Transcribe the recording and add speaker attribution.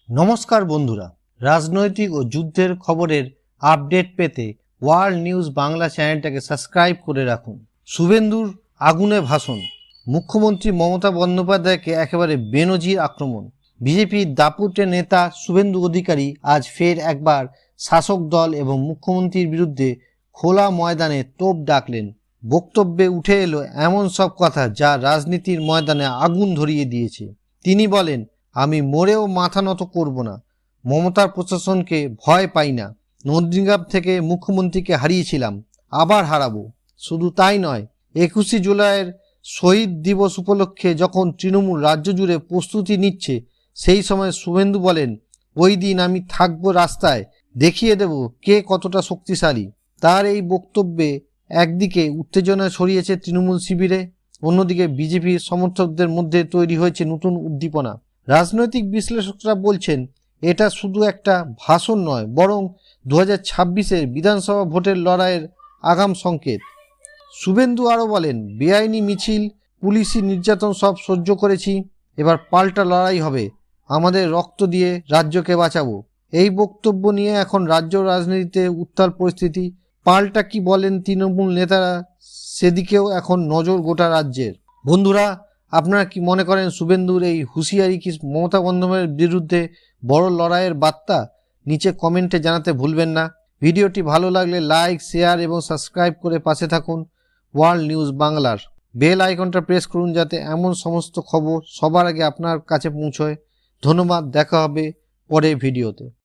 Speaker 1: নমস্কার বন্ধুরা, রাজনৈতিক ও যুদ্ধের খবরের আপডেট পেতে ওয়ার্ল্ড নিউজ বাংলা চ্যানেলটাকে সাবস্ক্রাইব করে রাখুন। শুভেন্দুর আগুনে ভাষণ, মুখ্যমন্ত্রী মমতা বন্দ্যোপাধ্যায়কে একেবারে বেনজির আক্রমণ। বিজেপির দাপুটে নেতা শুভেন্দু অধিকারী আজ ফের একবার শাসক দল এবং মুখ্যমন্ত্রীর বিরুদ্ধে খোলা ময়দানে তোপ ডাকলেন। বক্তব্যে উঠে এলো এমন সব কথা যা রাজনীতির ময়দানে আগুন ধরিয়ে দিয়েছে। তিনি বলেন, আমি মরেও মাথা নত করব না, মমতার প্রশাসনকে ভয় পাই না, নন্দীগ্রাম থেকে মুখ্যমন্ত্রীকে হারিয়েছিলাম, আবার হারাবো। শুধু তাই নয়, 21শে জুলাইয়ের শহীদ দিবস উপলক্ষে যখন তৃণমূল রাজ্য জুড়ে প্রস্তুতি নিচ্ছে, সেই সময় শুভেন্দু বলেন, ওই দিন আমি থাকবো রাস্তায়, দেখিয়ে দেব কে কতটা শক্তিশালী। তার এই বক্তব্যে একদিকে উত্তেজনা ছড়িয়েছে তৃণমূল শিবিরে, অন্যদিকে বিজেপির সমর্থকদের মধ্যে তৈরি হয়েছে নতুন উদ্দীপনা। রাজনৈতিক বিশ্লেষকরা বলছেন, এটা শুধু একটা ভাষণ নয়, বরং 2026-এর বিধানসভা ভোটের লড়াইয়ের আগাম সংকেত। শুভেন্দু আরও বলেন, বেআইনি মিছিল, পুলিশি নির্যাতন সব সহ্য করেছি, এবার পাল্টা লড়াই হবে, আমাদের রক্ত দিয়ে রাজ্যকে বাঁচাবো। এই বক্তব্য নিয়ে এখন রাজ্য রাজনীতিতে উত্তাল পরিস্থিতি। পাল্টা কি বলেন তৃণমূল নেতারা, সেদিকেও এখন নজর গোটা রাজ্যের। বন্ধুরা, আপনারা কি মনে করেন শুভেন্দুর এই হুঁশিয়ারি কি মমতা বন্দ্যোপাধ্যায়ের বিরুদ্ধে বড় লড়াইয়ের বার্তা? নিচে কমেন্টে জানাতে ভুলবেন না। ভিডিওটি ভালো লাগলে লাইক, শেয়ার এবং সাবস্ক্রাইব করে পাশে থাকুন ওয়ার্ল্ড নিউজ বাংলার। বেল আইকনটা প্রেস করুন যাতে এমন সমস্ত খবর সবার আগে আপনার কাছে পৌঁছয়। ধন্যবাদ, দেখা হবে পরের ভিডিওতে।